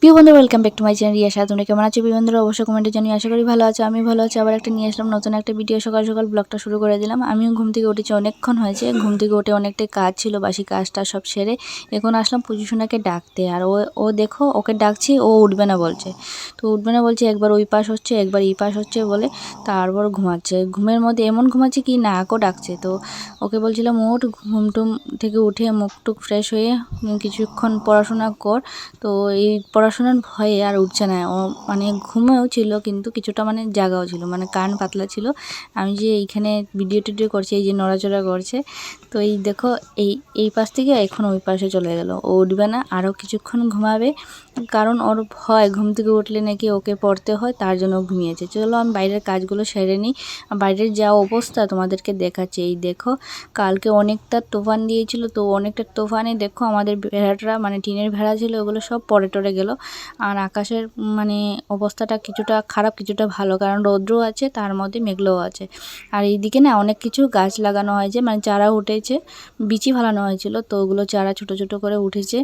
প্রিয় বন্ধু, welcome back to my channel Riya. তোমরা কেমন আছো? প্রিয় বন্ধুরা অবশ্যই কমেন্টে জানিয়ে, আশা করি ভালো আছো। আমি ভালো আছি। আবার একটা নিয়ে আসলাম নতুন একটা ভিডিও। সকাল সকাল ব্লগটা শুরু করে দিলাম। আমিও ঘুম থেকে উঠেছি, অনেকক্ষণ হয়েছে। ঘুম থেকে উঠে অনেকটাই কাজ ছিল, বাসি কাজটা সব সেরে এখন আসলাম পুজোসোনাকে ডাকতে। আর ও দেখো, ওকে ডাকছি, ও উঠবে না বলছে। তো উঠবে না বলছে, একবার ওই পাশ হচ্ছে একবার এই পাশ হচ্ছে বলে তারপর ঘুমাচ্ছে। ঘুমের মধ্যে এমন ঘুমাচ্ছে কি নাকও ডাকছে। তো ওকে বলছিলাম ওঠ, ঘুমটুম থেকে উঠে মুখ টুক ফ্রেশ হয়ে কিছুক্ষণ পড়াশোনা কর। তো এই পড়াশোনার ভয়ে আর উঠছে না। ও মানে ঘুমেও ছিল কিন্তু কিছুটা মানে জাগাও ছিল, মানে কান পাতলা ছিল। আমি যে এইখানে ভিডিও টিডিও করছি, এই যে নড়াচড়া করছে, তো এই দেখো এই এই পাশ থেকে এখন ওই পাশে চলে গেল। ও উঠবে না, আরও কিছুক্ষণ ঘুমাবে, কারণ ওর ভয় ঘুম থেকে উঠলে নাকি ওকে পড়তে হয়, তার জন্য ঘুমিয়েছে। চলো আমি বাইরের কাজগুলো সেরে নিই। বাইরের যা অবস্থা তোমাদেরকে দেখাচ্ছি। এই দেখো, কালকে অনেকটা তুফান দিয়েছিল, তো অনেকটা তুফানে দেখো আমাদের ভেড়াটা, মানে টিনের ভেড়া ছিল, ওগুলো সব পড়ে টরে গেল। আর আকাশের মানে অবস্থাটা কিছুটা খারাপ কিছুটা ভালো, কারণ রৌদ্রও আছে, তার মধ্যে মেঘলাও আছে। আর এইদিকে না অনেক কিছু গাছ লাগানো হয়েছে, মানে চারা উঠেছে, বিচি ফালানো হয়েছিল, তো ওগুলো চারা ছোট ছোট করে উঠেছে।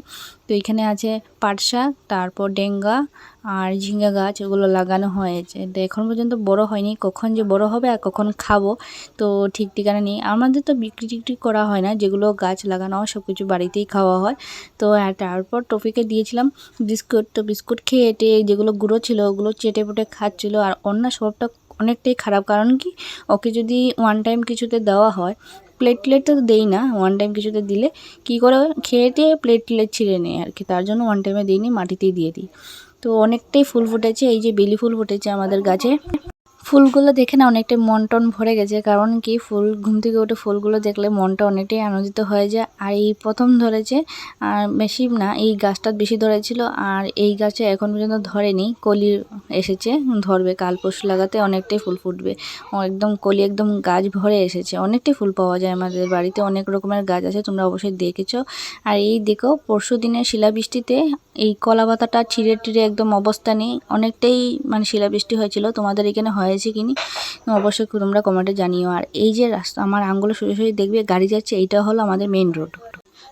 তো এখানে আছে পাট শাক, তারপর ডেঙ্গা আর ঝিঙ্গা গাছ, ওগুলো লাগানো হয়েছে। তো এখন পর্যন্ত বড় হয়নি, কখন যে বড় হবে আর কখন খাবো তো ঠিক ঠিকানা নেই। আমাদের তো বিক্রি টিক্রি করা হয় না, যেগুলো গাছ লাগানো হয় সব কিছু বাড়িতেই খাওয়া হয়। তো তারপর টফিকে দিয়েছিলাম বিস্কুট, তো বিস্কুট খেয়ে এটে যেগুলো গুঁড়ো ছিল ওগুলো চেটে পুটে খাচ্ছিলো। আর অন্য স্বভাবটা অনেকটাই খারাপ, কারণ কি ওকে যদি ওয়ান টাইম কিছুতে দেওয়া হয়, প্লেট প্লেট তো দেই না, ওয়ান টাইম কিছুতে দিলে কী করে খেয়ে দিয়ে প্লেট প্লেট ছিঁড়ে নেয় আর কি, তার জন্য ওয়ান টাইমে দিইনি, মাটিতেই দিয়ে দিই। তো অনেকটাই ফুল ফুটেছে, এই যে বেলি ফুল ফুটেছে আমাদের গাছে। ফুলগুলো দেখে না অনেকটাই মন টন ভরে গেছে, কারণ কি ফুল ঘুম থেকে উঠে ফুলগুলো দেখলে মনটা অনেকটাই আনন্দিত হয়ে যায়। আর এই প্রথম ধরেছে, আর বেশি না, এই গাছটা বেশি ধরেছিল, আর এই গাছে এখন পর্যন্ত ধরেনি, কলি এসেছে, ধরবে কাল পরশু লাগাতে, অনেকটাই ফুল ফুটবে। ও একদম কলি একদম গাছ ভরে এসেছে, অনেকটাই ফুল পাওয়া যায় আমাদের বাড়িতে, অনেক রকমের গাছ আছে, তোমরা অবশ্যই দেখেছো। আর এই দেখো পরশু দিনের শিলাবৃষ্টিতে এই কলা পাতাটা ছিঁড়ে টিড়ে একদম অবস্থা নেই, অনেকটাই মানে শিলাবৃষ্টি হয়েছিল। তোমাদের এখানে হয়েছে কিনি অবশ্যই তোমরা কমেন্টে জানিও। আর এই যে রাস্তা, আমার আঙ্গুলে সোজাসুজি দেখবে গাড়ি যাচ্ছে, এইটা হলো আমাদের মেইন রোড।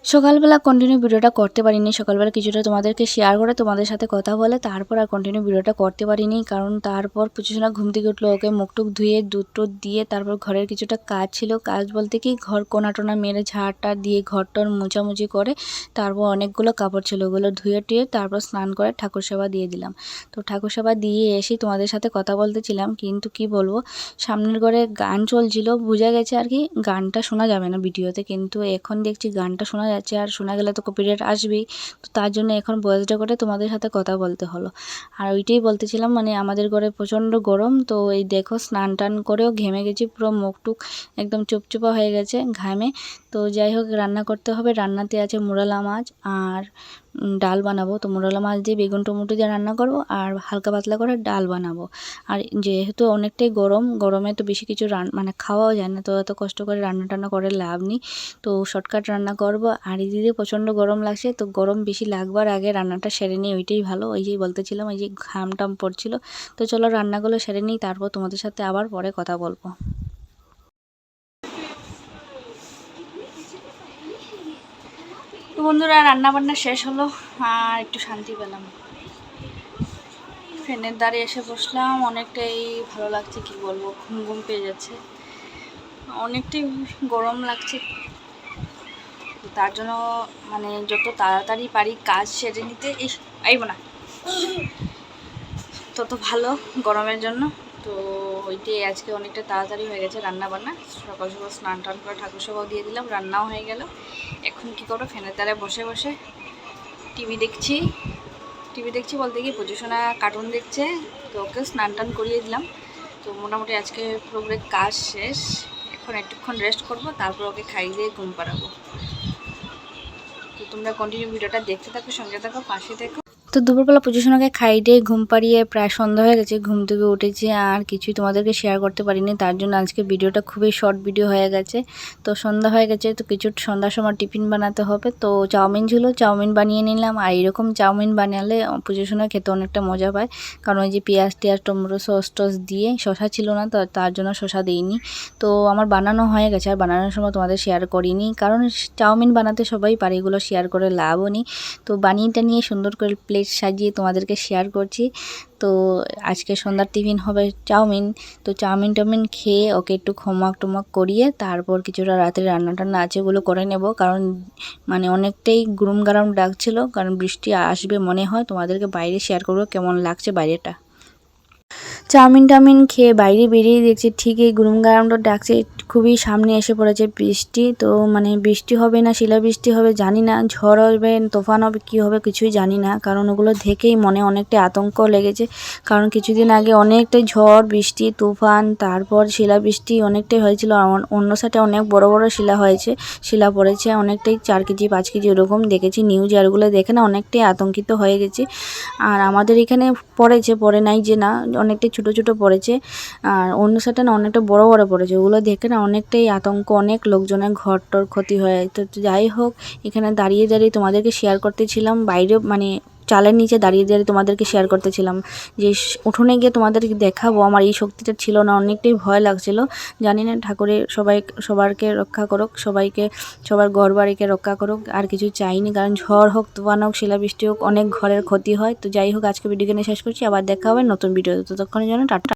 সকালবেলা কন্টিনিউ ভিডিওটা করতে পারিনি, সকালবেলা কিছুটা তোমাদেরকে শেয়ার করে তোমাদের সাথে কথা বলে তারপর আর কন্টিনিউ ভিডিওটা করতে পারিনি, কারণ তারপর কিছুটা ঘুম থেকে উঠলো, ওকে মুখটুক ধুয়ে দুধ টুধ দিয়ে তারপর ঘরের কিছুটা কাজ ছিল, কাজ বলতে কি ঘর কোনা টোনা মেরে ঝাড়টা দিয়ে ঘরটর মোছামুছি করে তারপর অনেকগুলো কাপড় ছিল, ওগুলো ধুয়ে টুয়ে তারপর স্নান করে ঠাকুর সেবা দিয়ে দিলাম। তো ঠাকুর সেবা দিয়ে এসে তোমাদের সাথে কথা বলতেছিলাম, কিন্তু কি বলবো, সামনের ঘরে গান চলছিল, বোঝা গেছে আর কি গানটা শোনা যাবে না ভিডিওতে, কিন্তু এখন দেখছি গানটা শোনা যাচ্ছে, আর শোনা গেলে তো কপিরাইট আসবেই। তো তার জন্য এখন ভয়েসটা করে তোমাদের সাথে কথা বলতে হলো। আর ওইটাই বলতেছিলাম, মানে আমাদের ঘরে প্রচণ্ড গরম, তো এই দেখো স্নান টান করেও ঘেমে গেছি, পুরো মুখটুক একদম চুপচুপা হয়ে গেছে ঘামে। তো যাই হোক, রান্না করতে হবে। রান্নাতে আছে মোরালা মাছ আর ডাল বানাবো। তো মোরালা মাছ দিয়ে বেগুন টমেটো দিয়ে রান্না করব, আর হালকা পাতলা করে ডাল বানাবো। আর যেহেতু অনেকটাই গরম, গরমে তো বেশি কিছু মানে খাওয়াও যায় না, তো এত কষ্ট করে রান্না টান্না করে লাভ নেই। তো শর্টকাট রান্না করব। আর এদিকে প্রচণ্ড গরম লাগছে, তো গরম বেশি লাগবার আগে রান্নাটা সেরে নিই, ওইটাই ভালো। ওই যে বলতেছিলাম, ওই যে ঘাম টাম পড়ছিল। তো চলো রান্নাগুলো সেরে নিই, তারপর তোমাদের সাথে আবার পরে কথা বলবো। তো বন্ধুরা, রান্না বান্না শেষ হলো, আর একটু শান্তি পেলাম। ফ্যানের দ্বারে এসে বসলাম, অনেকটাই ভালো লাগছে, কি বলবো, ঘুম ঘুম পেয়ে যাচ্ছে, অনেকটাই গরম লাগছে। তার জন্য মানে যত তাড়াতাড়ি পারি কাজ সেরে নিতে আইব না, তত ভালো গরমের জন্য। তো ওইটাই আজকে অনেকটা তাড়াতাড়ি হয়ে গেছে রান্না বান্না। সকাল সকাল স্নান টান করে ঠাকুর সেবাও দিয়ে দিলাম, রান্নাও হয়ে গেল। এখন কি করবো, ফ্যানের দ্বারে বসে বসে টিভি দেখছি। টিভি দেখছি বলতে কি পুজোসোনা কার্টুন দেখছে, তো ওকেও স্নান টান করিয়ে দিলাম। তো মোটামুটি আজকে পুরোপুরি কাজ শেষ। এখন একটুক্ষণ রেস্ট করব, তারপর ওকে খাইয়ে দিয়ে ঘুম পাড়াবো। তো তোমরা কন্টিনিউ ভিডিওটা দেখতে থাকো, সঙ্গে থাকো, পাশে থেকো। তো দুপুরবেলা পুজোসোনাকে খাই দিয়ে ঘুম পাড়িয়ে প্রায় সন্ধ্যা হয়ে গেছে, ঘুম থেকে উঠেছি, আর কিছুই তোমাদেরকে শেয়ার করতে পারিনি, তার জন্য আজকে ভিডিওটা খুবই শর্ট ভিডিও হয়ে গেছে। তো সন্ধ্যা হয়ে গেছে, তো কিছু সন্ধ্যার সময় টিফিন বানাতে হবে। তো চাউমিন ছিল, চাউমিন বানিয়ে নিলাম। আর এরকম চাউমিন বানালে পুজোসোনা খেতে অনেকটা মজা পায়, কারণ ওই যে পেঁয়াজ টিয়াজ টমেটো সস টস দিয়ে, শশা ছিল না তো তার জন্য শশা দিইনি। তো আমার বানানো হয়ে গেছে, আর বানানোর সময় তোমাদের শেয়ার করিনি, কারণ চাউমিন বানাতে সবাই পারে, এগুলো শেয়ার করে লাভও নেই। তো বানিয়ে নিয়ে সুন্দর করে প্লেট প্লেট সাজিয়ে তোমাদেরকে শেয়ার করছি। তো আজকে সন্ধ্যার টিফিন হবে চাউমিন। তো চাউমিন খেয়ে ওকে একটু হোমওয়ার্ক টোমওয়ার্ক করিয়ে তারপর কিছুটা রাতের রান্না টান্না আছে ওগুলো করে নেব, কারণ মানে অনেকটাই গুরুম গারাম ডাকছিল, কারণ বৃষ্টি আসবে মনে হয়। তোমাদেরকে বাইরে শেয়ার করবো কেমন লাগছে বাইরেটা। চাউমিন খেয়ে বাইরে বেরিয়ে দেখছি ঠিকই গুরুম গারামটা ডাকছে, খুবই সামনে এসে পড়েছে বৃষ্টি। তো মানে বৃষ্টি হবে না শিলাবৃষ্টি হবে জানি না, ঝড় হবে তুফান হবে কী হবে কিছুই জানি না, কারণ ওগুলো দেখেই মনে অনেকটাই আতঙ্ক লেগেছে। কারণ কিছুদিন আগে অনেকটাই ঝড় বৃষ্টি তুফান তারপর শিলাবৃষ্টি অনেকটাই হয়েছিল। অন্য সাইডে অনেক বড় বড় শিলা হয়েছে, শিলা পড়েছে অনেকটাই 4 কেজি 5 কেজি ওরকম দেখেছি নিউজ, আর ওগুলো দেখে না অনেকটাই আতঙ্কিত হয়ে গেছি। আর আমাদের এখানে পড়ে নাই যে না, অনেকটাই ছোটো ছোটো পড়েছে, আর অন্য সাইডে না অনেকটা বড় বড় পড়েছে। ওগুলো দেখে না অনেকটাই আতঙ্ক, অনেক লোকজনের ঘর টর ক্ষতি হয়। তো যাই হোক, এখানে দাঁড়িয়ে তোমাদেরকে শেয়ার করতেছিলাম, বাইরে মানে চালের নিচে দাঁড়িয়ে তোমাদেরকে শেয়ার করতেছিলাম যে উঠোনে গিয়ে তোমাদেরকে দেখাবো, আমার এই শক্তিটা ছিল না, অনেকটাই ভয় লাগছিল। জানি না ঠাকুরের সবারকে রক্ষা করুক, সবার ঘর বাড়িকে রক্ষা করুক, আর কিছু চাইনি। কারণ ঝড় হোক তুফান হোক শিলাবৃষ্টি হোক অনেক ঘরের ক্ষতি হয়। তো যাই হোক, আজকে ভিডিও শেষ করছি, আবার দেখা হবে নতুন ভিডিও। ততক্ষণের জন্য টাটা।